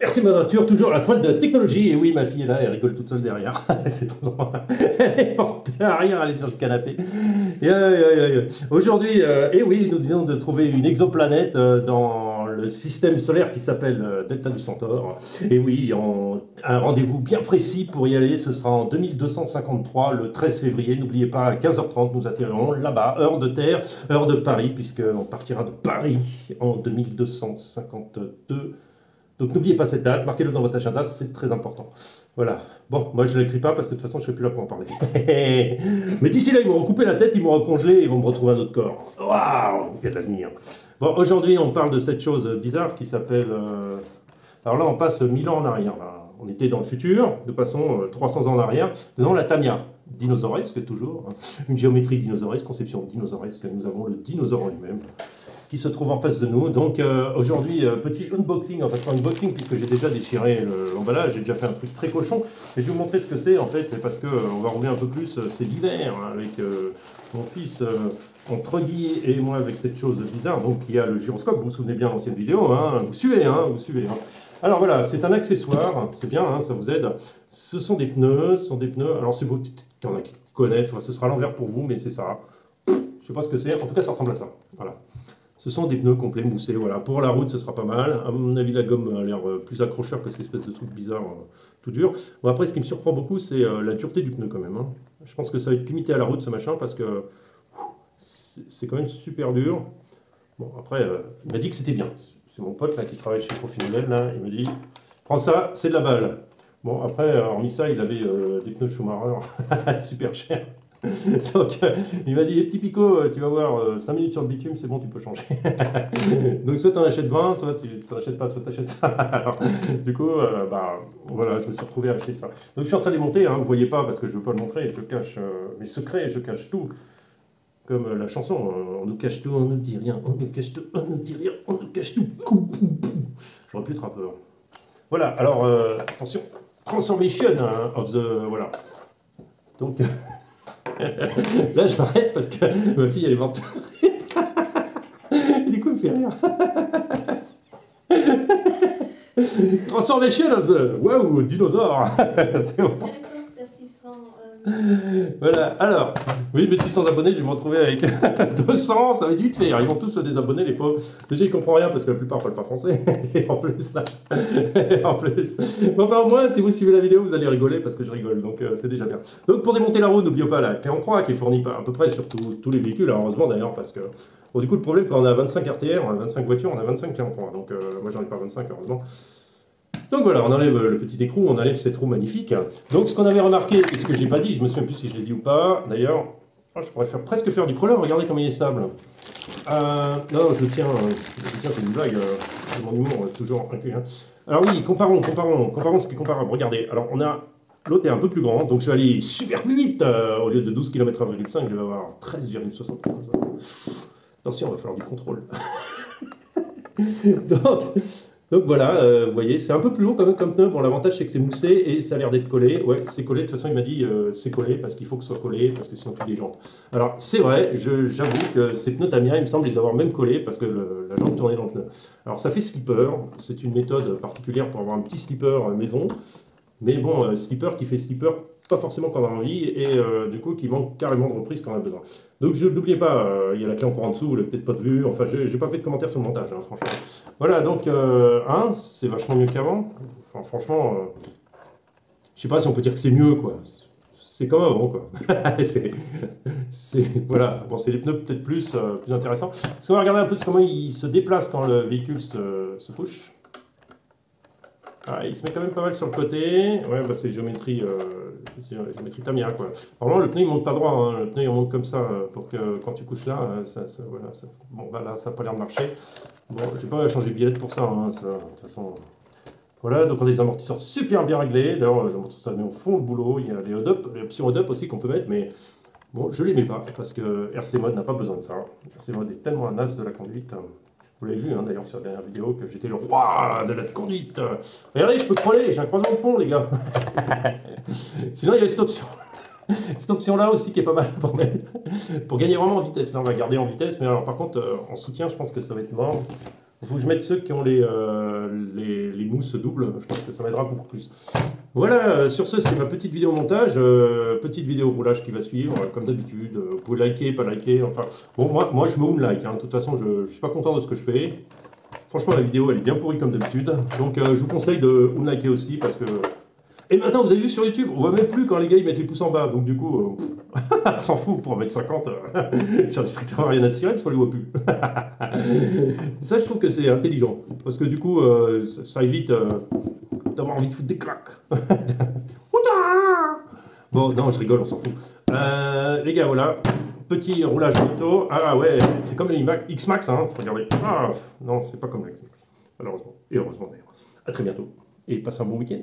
Merci ma nature, toujours à la fois de la technologie. Et oui, ma fille est là, elle rigole toute seule derrière. C'est trop drôle. Elle est portée arrière, elle est sur le canapé. Aujourd'hui, et oui, nous venons de trouver une exoplanète dans le système solaire qui s'appelle Delta du Centaure. Et oui, un rendez-vous bien précis pour y aller, ce sera en 2253, le 13 février. N'oubliez pas, à 15h30, nous atterrirons là-bas, heure de Terre, heure de Paris, puisqu'on partira de Paris en 2252. Donc n'oubliez pas cette date, marquez-le dans votre agenda, c'est très important. Voilà. Bon, moi je ne l'écris pas parce que de toute façon je ne serai plus là pour en parler. Mais d'ici là, ils m'ont recoupé la tête, ils m'ont recongelé et ils vont me retrouver un autre corps. Waouh, il y a de l'avenir. Bon, aujourd'hui on parle de cette chose bizarre qui s'appelle... Alors là, on passe 1000 ans en arrière. Là. On était dans le futur, nous passons 300 ans en arrière. Nous avons la Tamiya, dinosauresque toujours. Une géométrie dinosauresque, conception dinosauresque. Nous avons le dinosaure en lui-même qui se trouve en face de nous. Donc aujourd'hui, petit unboxing, enfin pas unboxing puisque j'ai déjà déchiré l'emballage, j'ai déjà fait un truc très cochon. Et je vais vous montrer ce que c'est en fait, parce que on va rouler un peu plus, c'est l'hiver, hein, avec mon fils entre Guy et moi avec cette chose bizarre, donc il y a le gyroscope, vous vous souvenez bien de l'ancienne vidéo, hein, vous suivez, hein, vous suivez. Hein. Alors voilà, c'est un accessoire, c'est bien, hein, ça vous aide. Ce sont des pneus, alors c'est beau, il y en a qui connaissent, ce sera l'envers pour vous, mais c'est ça. Je sais pas ce que c'est, en tout cas ça ressemble à ça, voilà. Ce sont des pneus complets moussés, voilà. Pour la route, ce sera pas mal. À mon avis, la gomme a l'air plus accrocheur que cette espèce de truc bizarre tout dur. Bon, après, ce qui me surprend beaucoup, c'est la dureté du pneu quand même. Hein. Je pense que ça va être limité à la route, ce machin, parce que c'est quand même super dur. Bon, après, il m'a dit que c'était bien. C'est mon pote là, qui travaille chez Profinodel, là. Il me dit, prends ça, c'est de la balle. Bon, après, hormis ça, il avait des pneus Schumacher super chers. Donc il m'a dit, petit Pico, tu vas voir, 5 minutes sur le bitume, c'est bon, tu peux changer. Donc soit tu en achètes 20, soit tu n'en achètes pas, soit tu achètes ça. Alors, du coup, voilà, je me suis retrouvé à acheter ça. Donc je suis en train de les monter, hein, vous ne voyez pas parce que je ne veux pas le montrer, je cache mes secrets, je cache tout. Comme la chanson, on nous cache tout, on nous dit rien, on nous cache tout, on nous dit rien, on nous cache tout. J'aurais pu être rappeur. Voilà, alors attention, transformation hein, of the... Voilà. Donc... Là, je m'arrête parce que ma fille, elle est morte. Et du coup, elle me fait rire. Transformation of the... Waouh, dinosaure. C'est bon. Voilà, alors, oui, mes 600 abonnés, je vais me retrouver avec 200, ça va être vite fait. Ils vont tous se désabonner, les pauvres. Déjà, ils comprennent rien parce que la plupart ne parlent pas français. Et en plus, là, en plus. Bon, enfin, au moins, si vous suivez la vidéo, vous allez rigoler parce que je rigole, donc c'est déjà bien. Donc, pour démonter la roue, n'oubliez pas la clé en croix qui est fournie à peu près sur tous les véhicules, alors, heureusement d'ailleurs, parce que. Bon, du coup, le problème, quand on a 25 RTR, on a 25 voitures, on a 25 clés en croix. Donc, moi, j'en ai pas 25, heureusement. Donc voilà, on enlève le petit écrou, on enlève cette roue magnifique. Donc ce qu'on avait remarqué, et ce que j'ai pas dit, je me souviens plus si je l'ai dit ou pas, d'ailleurs, oh, je pourrais presque faire du crawler, regardez comme il est stable. Non, je le tiens, c'est une blague, c'est mon humour, toujours inclus. Hein. Alors oui, comparons ce qui est comparable. Regardez, alors on a, l'autre est un peu plus grand, donc je vais aller super plus vite, au lieu de 12 km/5, je vais avoir 13,75. Attention, il va falloir du contrôle. Donc voilà, vous voyez, c'est un peu plus haut quand même comme pneu. Bon, l'avantage c'est que c'est moussé et ça a l'air d'être collé. Ouais, c'est collé. De toute façon, il m'a dit c'est collé parce qu'il faut que ce soit collé parce que sinon tu les jantes. Alors c'est vrai, j'avoue que ces pneus Tamiya, il me semble les avoir même collés parce que la jante tournait dans le pneu. Alors ça fait slipper. C'est une méthode particulière pour avoir un petit slipper maison. Mais bon, slipper qui fait slipper, pas forcément quand on a envie, et du coup qui manque carrément de reprise quand on a besoin. Donc n'oubliez pas, il y a la clé encore en dessous, vous l'avez peut-être pas vu, enfin j'ai pas fait de commentaire sur le montage, hein, franchement. Voilà, donc, c'est vachement mieux qu'avant. Enfin, franchement, je sais pas si on peut dire que c'est mieux, quoi. C'est comme avant, quoi. Voilà, bon, c'est les pneus peut-être plus intéressants. Parce qu'on va regarder un peu comment il se déplace quand le véhicule se couche. Ah, il se met quand même pas mal sur le côté. Ouais, bah, c'est géométrie Tamiya, quoi. Normalement, le pneu il monte pas droit, hein. Le pneu il monte comme ça pour que quand tu couches là, voilà, bon, bah là, ça n'a pas l'air de marcher. Bon, je vais pas changer de billet pour ça, hein, de toute façon. Voilà, donc on a des amortisseurs super bien réglés. D'ailleurs, les amortisseurs font le boulot. Il y a les options HOD-up aussi qu'on peut mettre, mais bon, je les mets pas parce que RC Mode n'a pas besoin de ça. RC Mode est tellement un as de la conduite. Vous l'avez vu hein, d'ailleurs sur la dernière vidéo que j'étais le roi de la conduite. Regardez, je peux crawler, j'ai un croisement de pont, les gars. Sinon, il y a cette option. Cette option-là aussi qui est pas mal pour mettre, pour gagner vraiment en vitesse. Là, on va garder en vitesse, mais alors par contre, en soutien, je pense que ça va être mort. Faut que je mette ceux qui ont les mousses doubles, je pense que ça m'aidera beaucoup plus. Voilà, sur ce, c'est ma petite vidéo montage, petite vidéo roulage qui va suivre, comme d'habitude. Vous pouvez liker, pas liker, enfin... Bon, moi je me like, hein. De toute façon, je suis pas content de ce que je fais. Franchement, la vidéo, elle est bien pourrie comme d'habitude. Donc, je vous conseille de liker aussi, parce que... Et maintenant, vous avez vu sur YouTube, on voit même plus quand les gars ils mettent les pouces en bas, donc du coup, on s'en fout pour 1m50, j'en ai strictement rien à cirer parce qu'on les voit plus. Ça, je trouve que c'est intelligent, parce que du coup, ça évite d'avoir envie de foutre des claques. Bon, non, je rigole, on s'en fout. Les gars, voilà, petit roulage moto. Ah ouais, c'est comme le X-Max, hein, regardez. Ah, non, c'est pas comme le X-Max, malheureusement, et heureusement d'ailleurs. À très bientôt, et passez un bon week-end.